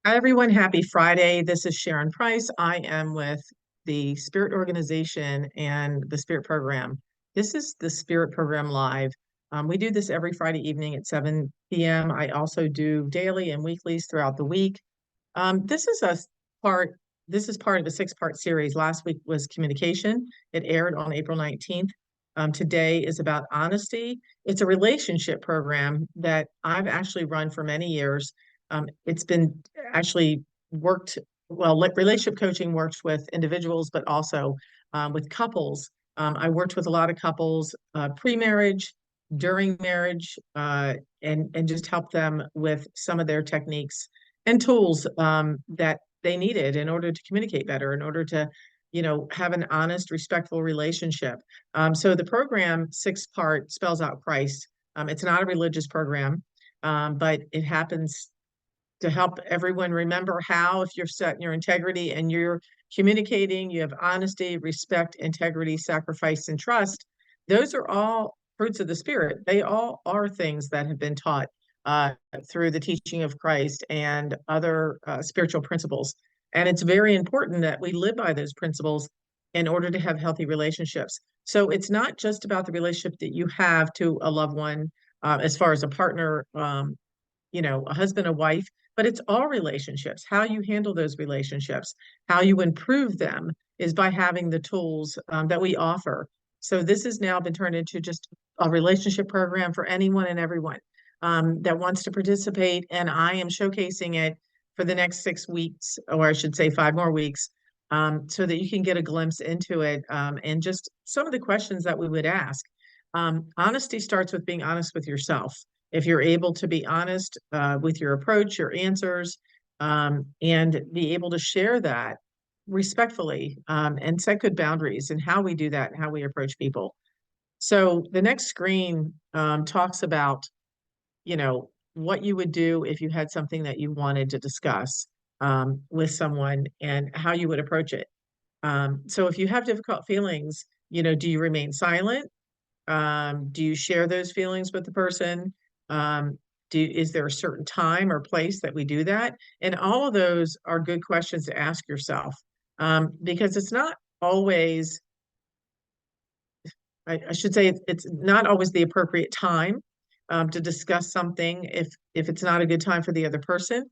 Hi, everyone. Happy Friday. This is Sharon Price. I am with the Spirit Organization and the Spirit Program. This is the Spirit Program Live. We do this every Friday evening at 7 p.m. I also do daily and weeklies throughout the week. This is a part, this is part of a six-part series. Last week was communication. It aired on April 19th. Today is about honesty. It's a relationship program that I've actually run for many years. It's been actually worked, well, relationship coaching works with individuals, but also with couples. I worked with a lot of couples pre-marriage, during marriage, and just help them with some of their techniques and tools that they needed in order to communicate better, in order to, have an honest, respectful relationship. So the program, six-part, spells out Christ. It's not a religious program, but it happens to help everyone remember how, if you're set in your integrity and you're communicating, you have honesty, respect, integrity, sacrifice, and trust. Those are all fruits of the Spirit. They all are things that have been taught through the teaching of Christ and other spiritual principles. And it's very important that we live by those principles in order to have healthy relationships. So it's not just about the relationship that you have to a loved one, as far as a partner, a husband, a wife, but it's all relationships. How you handle those relationships, how you improve them is by having the tools that we offer. So this has now been turned into just a relationship program for anyone and everyone that wants to participate. And I am showcasing it for the next 6 weeks, or I should say 5 more weeks, so that you can get a glimpse into it and just some of the questions that we would ask. Honesty starts with being honest with yourself. If you're able to be honest with your approach, your answers, and be able to share that respectfully and set good boundaries in how we do that and how we approach people. So the next screen talks about, what you would do if you had something that you wanted to discuss with someone and how you would approach it. So if you have difficult feelings, do you remain silent? Do you share those feelings with the person? Is there a certain time or place that we do that? And all of those are good questions to ask yourself, because it's not always, I should say, it's not always the appropriate time to discuss something if it's not a good time for the other person,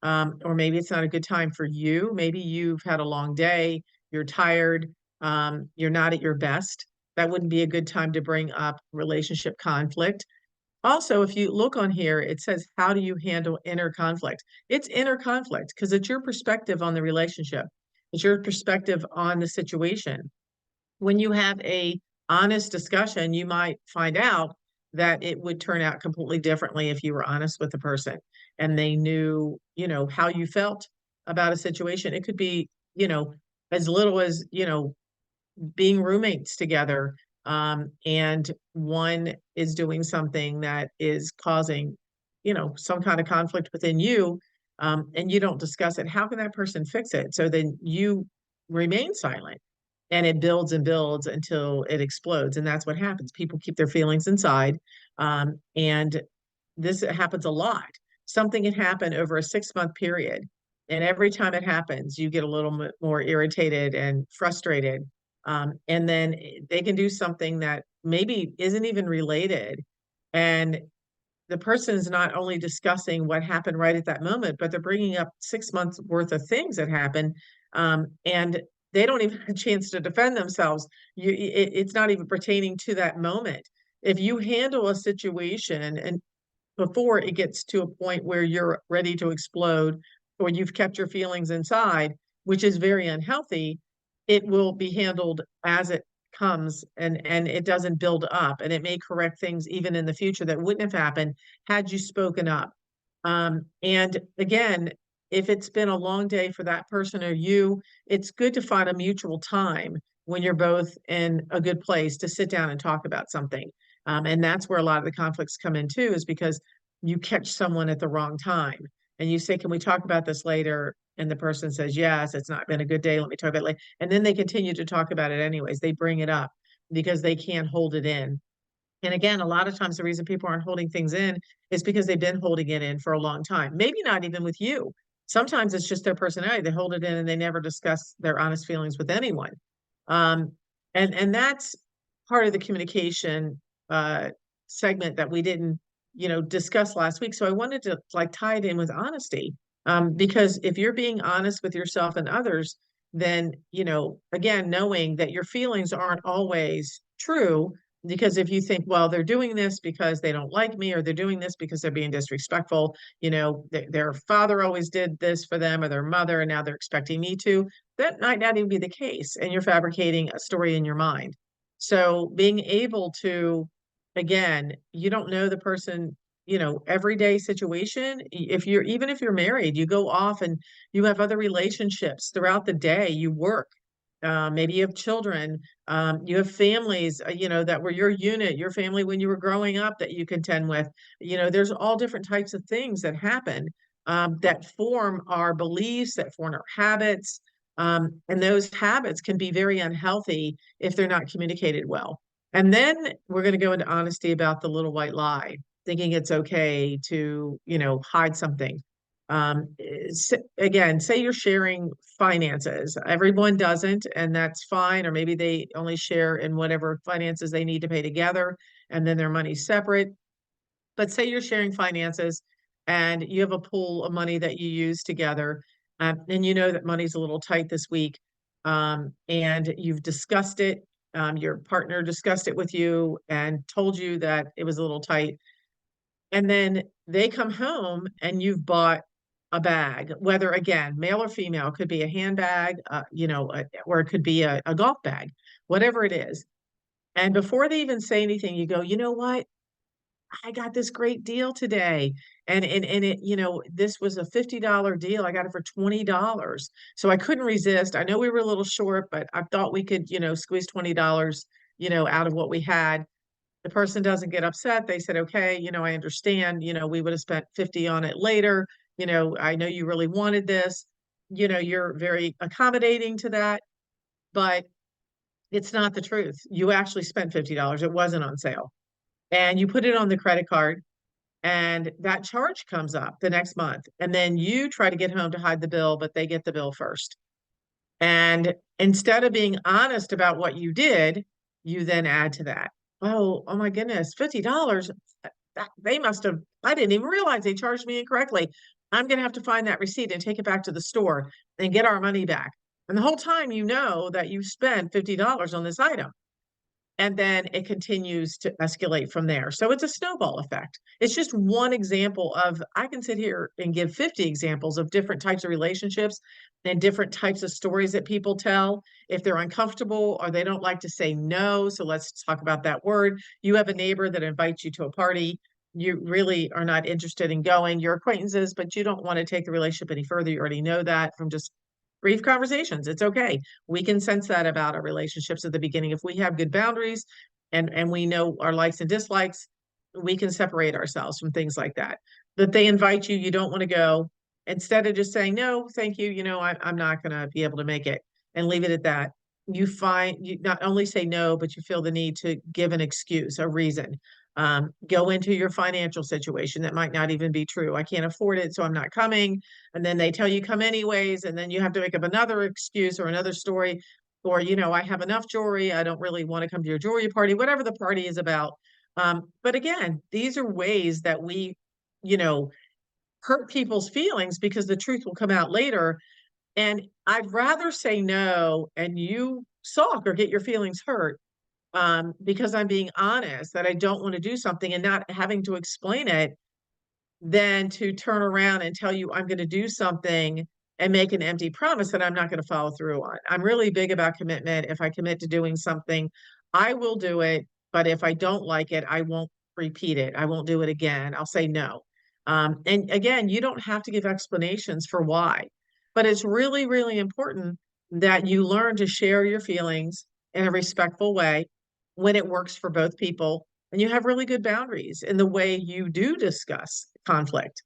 or maybe it's not a good time for you. Maybe you've had a long day, you're tired, you're not at your best. That wouldn't be a good time to bring up relationship conflict. Also, if you look on here, it says, how do you handle inner conflict? It's inner conflict because it's your perspective on the relationship. It's your perspective on the situation. When you have a honest discussion, you might find out that it would turn out completely differently if you were honest with the person and they knew, how you felt about a situation. It could be, as little as, being roommates together, and one is doing something that is causing, some kind of conflict within you, and you don't discuss it. How can that person fix it? So then you remain silent and it builds and builds until it explodes. And that's what happens. People keep their feelings inside. And this happens a lot. Something can happen over a 6 month period. And every time it happens, you get a little bit more irritated and frustrated. And then they can do something that maybe isn't even related. And the person is not only discussing what happened right at that moment, but they're bringing up 6 months worth of things that happened. And they don't even have a chance to defend themselves. It's not even pertaining to that moment. If you handle a situation and before it gets to a point where you're ready to explode or you've kept your feelings inside, which is very unhealthy, it will be handled as it comes and it doesn't build up and it may correct things even in the future that wouldn't have happened had you spoken up. And again, if it's been a long day for that person or you, it's good to find a mutual time when you're both in a good place to sit down and talk about something. And that's where a lot of the conflicts come in too, is because you catch someone at the wrong time and you say, can we talk about this later? And the person says, yes, it's not been a good day. Let me talk about it later. And then they continue to talk about it anyways. They bring it up because they can't hold it in. And again, a lot of times the reason people aren't holding things in is because they've been holding it in for a long time. Maybe not even with you. Sometimes it's just their personality. They hold it in and they never discuss their honest feelings with anyone. Um, and that's part of the communication uh, segment that we didn't, discuss last week. So I wanted to like tie it in with honesty, because if you're being honest with yourself and others, then again, knowing that your feelings aren't always true. Because if you think, well, they're doing this because they don't like me, or they're doing this because they're being disrespectful, their father always did this for them, or their mother, and now they're expecting me to, that might not even be the case. And you're fabricating a story in your mind. So being able to, again, you don't know the person, everyday situation. Even if you're married, you go off and you have other relationships throughout the day, you work. Maybe you have children, you have families, that were your unit, your family when you were growing up that you contend with. There's all different types of things that happen, that form our beliefs, that form our habits. And those habits can be very unhealthy if they're not communicated well. And then we're going to go into honesty about the little white lie, thinking it's okay to, hide something. Again, say you're sharing finances. Everyone doesn't, and that's fine. Or maybe they only share in whatever finances they need to pay together, and then their money's separate. But say you're sharing finances and you have a pool of money that you use together, and you know that money's a little tight this week, and you've discussed it. Your partner discussed it with you and told you that it was a little tight. And then they come home and you've bought a bag, whether again, male or female, could be a handbag, or it could be a golf bag, whatever it is. And before they even say anything, you go, you know what? I got this great deal today. And it, this was a $50 deal. I got it for $20. So I couldn't resist. I know we were a little short, but I thought we could, squeeze $20, out of what we had. The person doesn't get upset. They said, okay, I understand, we would have spent 50 on it later. I know you really wanted this. You're very accommodating to that, but it's not the truth. You actually spent $50. It wasn't on sale. And you put it on the credit card, and that charge comes up the next month. And then you try to get home to hide the bill, but they get the bill first. And instead of being honest about what you did, you then add to that. Oh my goodness, $50. They must have, I didn't even realize they charged me incorrectly. I'm going to have to find that receipt and take it back to the store and get our money back. And the whole time you know that you spent $50 on this item. And then it continues to escalate from there. So it's a snowball effect. It's just one example of, I can sit here and give 50 examples of different types of relationships and different types of stories that people tell if they're uncomfortable or they don't like to say no. So let's talk about that word. You have a neighbor that invites you to a party. You really are not interested in going. You're acquaintances, but you don't want to take the relationship any further. You already know that from just brief conversations. It's okay. We can sense that about our relationships at the beginning. If we have good boundaries and we know our likes and dislikes, we can separate ourselves from things like that. But they invite you, you don't want to go. Instead of just saying, no, thank you, I'm not going to be able to make it, and leave it at that. You not only say no, but you feel the need to give an excuse, a reason. Go into your financial situation that might not even be true. I can't afford it, so I'm not coming. And then they tell you come anyways, and then you have to make up another excuse or another story. Or, I have enough jewelry. I don't really want to come to your jewelry party, whatever the party is about. But again, these are ways that we, you know, hurt people's feelings because the truth will come out later. And I'd rather say no and you sulk or get your feelings hurt, because I'm being honest that I don't want to do something and not having to explain it, than to turn around and tell you I'm going to do something and make an empty promise that I'm not going to follow through on. I'm really big about commitment. If I commit to doing something, I will do it. But if I don't like it, I won't repeat it. I won't do it again. I'll say no. And again, you don't have to give explanations for why, but it's really, really important that you learn to share your feelings in a respectful way when it works for both people, and you have really good boundaries in the way you do discuss conflict.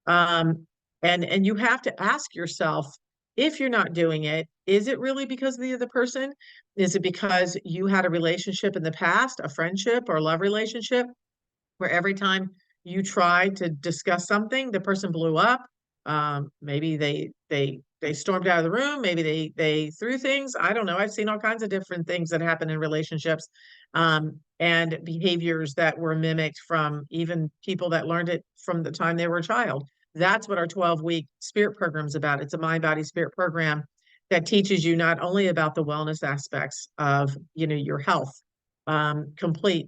Um, and you have to ask yourself, if you're not doing it, is it really because of the other person? Is it because you had a relationship in the past, a friendship or love relationship, where every time you tried to discuss something, the person blew up? Maybe they stormed out of the room. Maybe they threw things. I don't know. I've seen all kinds of different things that happen in relationships, and behaviors that were mimicked from even people that learned it from the time they were a child. That's what our 12-week spirit program is about. It's a mind, body, spirit program that teaches you not only about the wellness aspects of, your health, complete,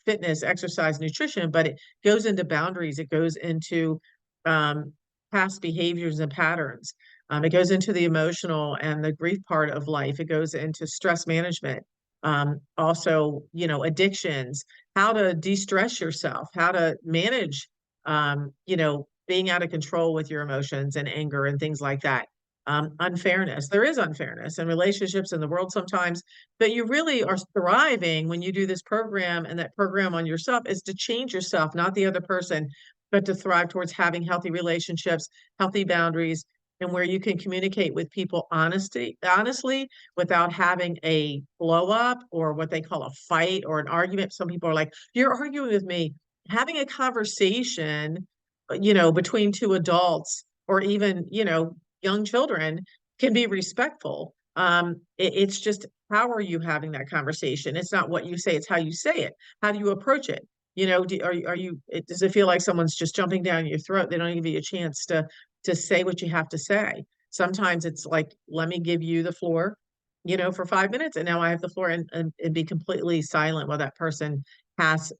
fitness, exercise, nutrition, but it goes into boundaries. It goes into um, past behaviors and patterns. It goes into the emotional and the grief part of life. It goes into stress management. Also, addictions, how to de-stress yourself, how to manage, being out of control with your emotions and anger and things like that. Unfairness. There is unfairness in relationships in the world sometimes, but you really are thriving when you do this program, and that program on yourself is to change yourself, not the other person, but to thrive towards having healthy relationships, healthy boundaries, and where you can communicate with people honestly, without having a blow up or what they call a fight or an argument. Some people are like, "You're arguing with me." Having a conversation, between two adults or even, young children can be respectful. It's just, how are you having that conversation? It's not what you say, it's how you say it. How do you approach it? Does it feel like someone's just jumping down your throat? They don't give you a chance to say what you have to say. Sometimes it's like, let me give you the floor, for 5 minutes, and now I have the floor, and be completely silent while that person has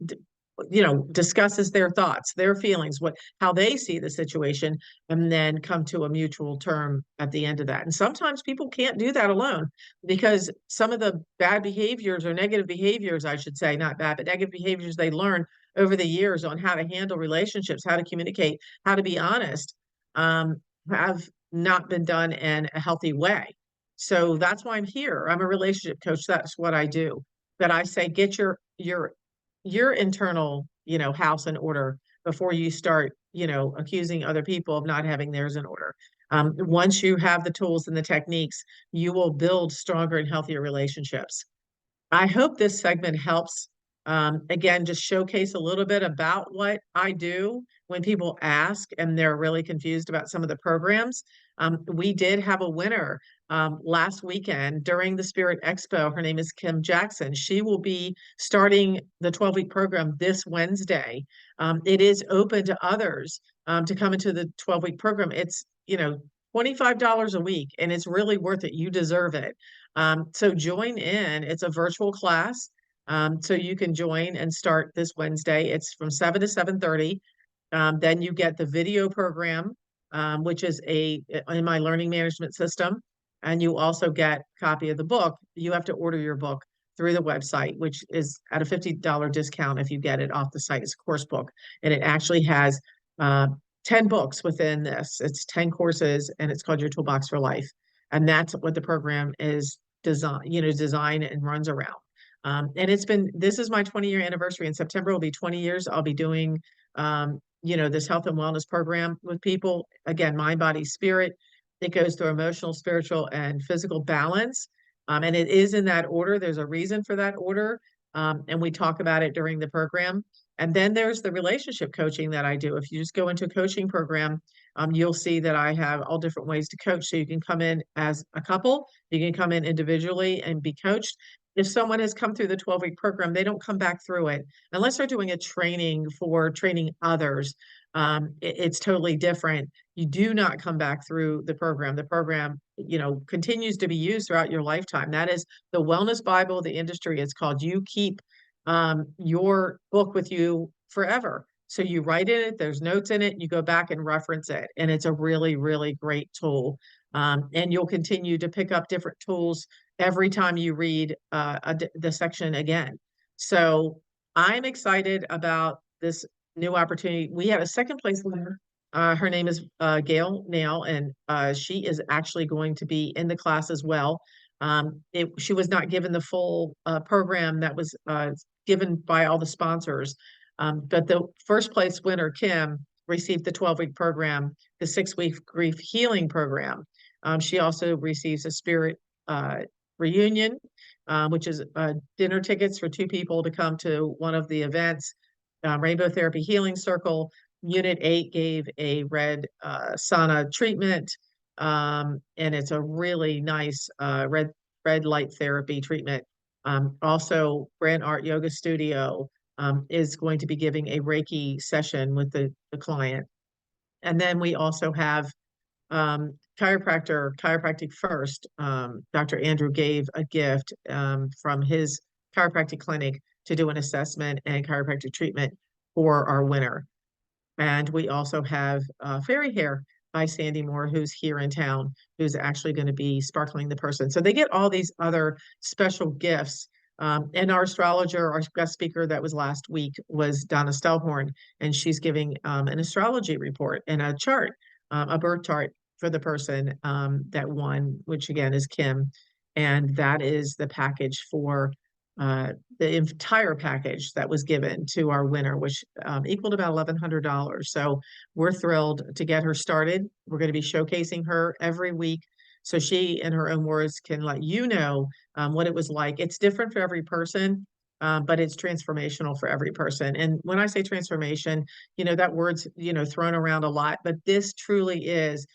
discusses their thoughts, their feelings, how they see the situation, and then come to a mutual term at the end of that. And sometimes people can't do that alone, because some of the bad behaviors, or negative behaviors, I should say, not bad, but negative behaviors they learn over the years on how to handle relationships, how to communicate, how to be honest, um, have not been done in a healthy way. So that's why I'm here. I'm a relationship coach. That's what I do. But I say, get your internal, house in order before you start, accusing other people of not having theirs in order. Once you have the tools and the techniques, you will build stronger and healthier relationships. I hope this segment helps. Again, just showcase a little bit about what I do when people ask and they're really confused about some of the programs. We did have a winner last weekend during the Spirit Expo. Her name is Kim Jackson. She will be starting the 12-week program this Wednesday. It is open to others to come into the 12-week program. It's, $25 a week, and it's really worth it. You deserve it. So join in. It's a virtual class. So you can join and start this Wednesday. It's from 7 to 7:30. Then you get the video program, which is in my learning management system. And you also get a copy of the book. You have to order your book through the website, which is at a $50 discount if you get it off the site. It's a course book. And it actually has uh, 10 books within this. It's 10 courses, and it's called Your Toolbox for Life. And that's what the program is designed and runs around. And this is my 20-year anniversary. In September will be 20 years. I'll be doing, this health and wellness program with people. Again, mind, body, spirit. It goes through emotional, spiritual, and physical balance. And it is in that order. There's a reason for that order. And we talk about it during the program. And then there's the relationship coaching that I do. If you just go into a coaching program, you'll see that I have all different ways to coach. So you can come in as a couple, you can come in individually and be coached. If someone has come through the 12-week program, they don't come back through it unless they're doing a training for training others. It's totally different. You do not come back through the program. The program, continues to be used throughout your lifetime. That is the wellness Bible of the industry. It's called You Keep your book with you forever. So you write in it, there's notes in it, you go back and reference it. And it's a really, really great tool. And you'll continue to pick up different tools every time you read the section again. So I'm excited about this new opportunity. We had a second place winner. Her name is Gail Nail, and she is actually going to be in the class as well. She was not given the full program that was given by all the sponsors. But the first place winner, Kim, received the 12-week program, the 6-week grief healing program. She also receives a spirit reunion, which is dinner tickets for 2 people to come to one of the events, Rainbow Therapy Healing Circle. Unit 8 gave a red sauna treatment, and it's a really nice red light therapy treatment. Also, Brand Art Yoga Studio is going to be giving a Reiki session with the client. And then we also have chiropractic first. Dr. Andrew gave a gift from his chiropractic clinic to do an assessment and chiropractic treatment for our winner. And we also have Fairy Hair by Sandy Moore, who's here in town, who's actually going to be sparkling the person. So they get all these other special gifts. And our astrologer, our guest speaker that was last week was Donna Stellhorn, and she's giving an astrology report and a chart, a birth chart for the person that won, which again is Kim. And that is the package for the entire package that was given to our winner, which equaled about $1,100. So we're thrilled to get her started. We're going to be showcasing her every week so she, in her own words, can let you know what it was like. It's different for every person, but it's transformational for every person. And when I say transformation, that word's, thrown around a lot, but this truly is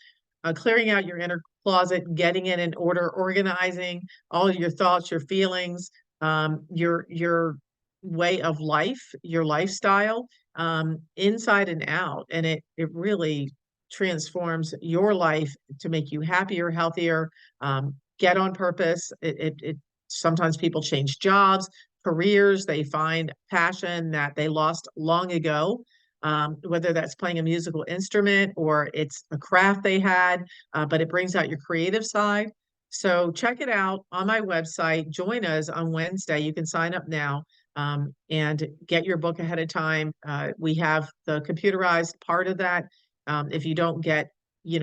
clearing out your inner closet, getting it in order, organizing all your thoughts, your feelings, your way of life, your lifestyle, inside and out. And it really transforms your life to make you happier, healthier, get on purpose. It sometimes people change jobs, careers, they find passion that they lost long ago. Whether that's playing a musical instrument or it's a craft they had, but it brings out your creative side. So check it out on my website. Join us on Wednesday. You can sign up now and get your book ahead of time. We have the computerized part of that. If you don't get,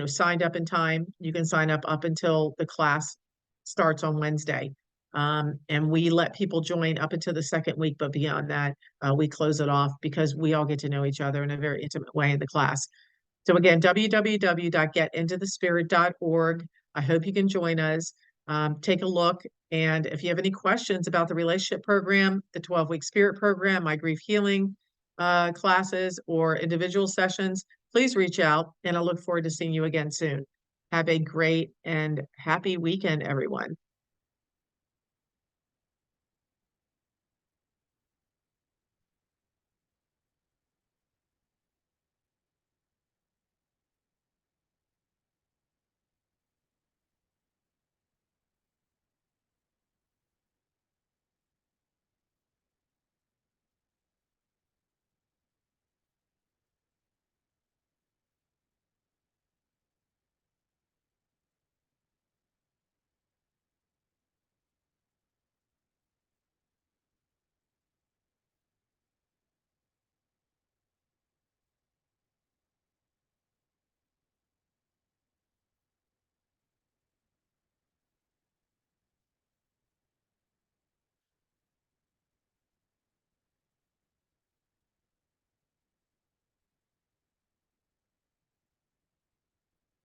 signed up in time, you can sign up until the class starts on Wednesday. And we let people join up until the second week, but beyond that, we close it off because we all get to know each other in a very intimate way in the class. So again, www.getintothespirit.org. I hope you can join us. Take a look. And if you have any questions about the relationship program, the 12-week spirit program, my grief healing classes, or individual sessions, please reach out. And I look forward to seeing you again soon. Have a great and happy weekend, everyone.